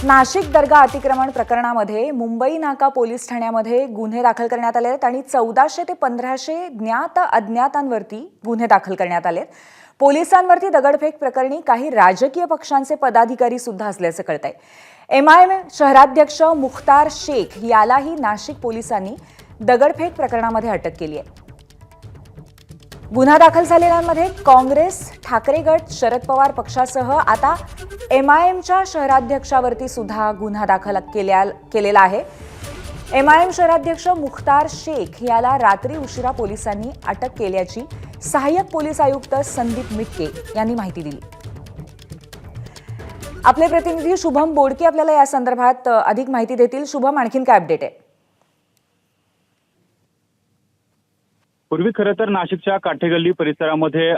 नाशिक दर्गा अतिक्रमण प्रकरणामध्ये मुंबई नाका पोलीस ठाण्यामध्ये गुन्हे दाखल करण्यात आले आहेत आणि 1400 ते 1500 ज्ञात अज्ञातांवरती गुन्हे दाखल करण्यात आले आहेत। पोलिसांवरती दगडफेक प्रकरणी काही राजकीय पक्षांचे पदाधिकारी सुद्धा असल्याचं कळतंय। एमआयएम शहराध्यक्ष मुख्तार शेख यालाही नाशिक पोलिसांनी दगडफेक प्रकरणामध्ये अटक केली आहे। गुन्हा दाखल झालेल्यांमध्ये काँग्रेस, ठाकरे गट, शरद पवार पक्षासह आता एमआयएमच्या शहराध्यक्षावरती सुद्धा गुन्हा दाखल केलेला आहे। एमआयएम शहराध्यक्ष मुख्तार शेख याला रात्री उशिरा पोलिसांनी अटक केल्याची सहाय्यक पोलीस आयुक्त संदीप मिटके यांनी माहिती दिली। आपले प्रतिनिधी शुभम बोडके आपल्याला या संदर्भात अधिक माहिती देतील। शुभम, आणखीन काय अपडेट आहे? पूर्वी खरं तर नाशिकच्या काठेगल्ली परिसरामध्ये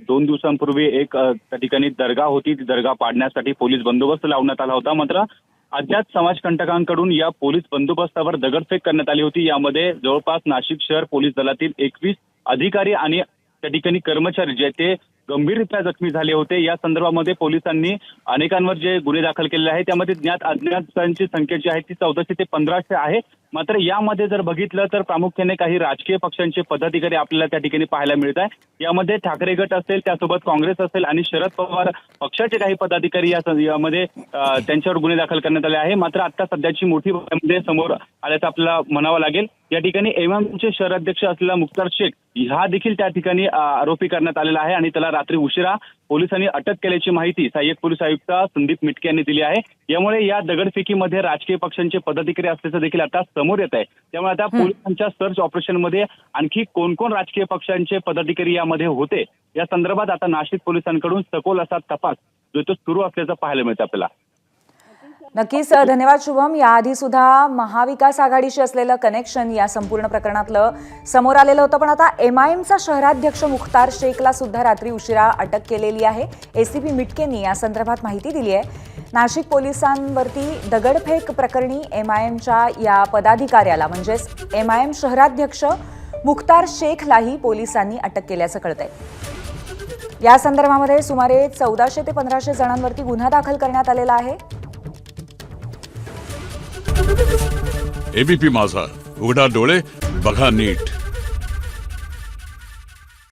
2 दिवसांपूर्वी एक त्या ठिकाणी दर्गा होती। ती दर्गा पाडण्यासाठी पोलीस बंदोबस्त लावण्यात आला होता। मात्र अज्ञात समाजकंटकांकडून या पोलीस बंदोबस्तावर दगडफेक करण्यात आली होती। यामध्ये जवळपास नाशिक शहर पोलीस दलातील 21 अधिकारी आणि त्या ठिकाणी कर्मचारी जे ते गंभीररित्या जखमी झाले होते। या संदर्भामध्ये पोलिसांनी अनेकांवर जे गुन्हे दाखल केलेले आहेत त्यामध्ये ज्ञात अज्ञातांची संख्या जी आहे ती 1400 ते 1500 आहे। मात्र यामध्ये जर बघितलं तर प्रामुख्याने काही राजकीय पक्षांचे पदाधिकारी आपल्याला त्या ठिकाणी पाहायला मिळत आहे। यामध्ये ठाकरे गट असेल, त्यासोबत काँग्रेस असेल आणि शरद पवार पक्षाचे काही पदाधिकारी यामध्ये त्यांच्यावर गुन्हे दाखल करण्यात आले आहे। मात्र आता सध्याची मोठी बातमी समोर आल्याचं आपल्याला म्हणावं लागेल। या ठिकाणी एमआयएमचे शहराध्यक्ष असलेला मुख्तार शेख हा देखील त्या ठिकाणी आरोपी करण्यात आलेला आहे आणि त्याला रात्री उशिरा पोलिसांनी अटक केल्याची माहिती सहाय्यक पोलीस आयुक्त संदीप मिटके यांनी दिली आहे। यामुळे या दगडफेकीमध्ये राजकीय पक्षांचे पदाधिकारी असल्याचं देखील आता समोर येत आहे। त्यामुळे आता पोलिसांच्या सर्च ऑपरेशनमध्ये आणखी कोण कोण राजकीय पक्षांचे पदाधिकारी यामध्ये होते या संदर्भात आता नाशिक पोलिसांकडून सखोल असा तपास जो तो सुरू असल्याचं पाहायला मिळतं आपल्याला। नक्कीच धन्यवाद शुभम। याआधी सुद्धा महाविकास आघाडीशी असलेलं कनेक्शन या संपूर्ण प्रकरणातलं समोर आलेलं होतं, पण आता एमआयएमचा शहराध्यक्ष मुख्तार शेखला सुद्धा रात्री उशिरा अटक केलेली आहे। एसीपी मिटकेंनी या संदर्भात माहिती दिली आहे। नाशिक पोलिसांवरती दगडफेक प्रकरणी एमआयएमच्या या पदाधिकाऱ्याला म्हणजेच एमआयएम शहराध्यक्ष मुख्तार शेखलाही पोलिसांनी अटक केल्याचं कळतंय। या संदर्भामध्ये सुमारे 1400 ते 1500 जणांवरती गुन्हा दाखल करण्यात आलेला आहे। एबीपी माझा, उघडा डोळे बघा नीट।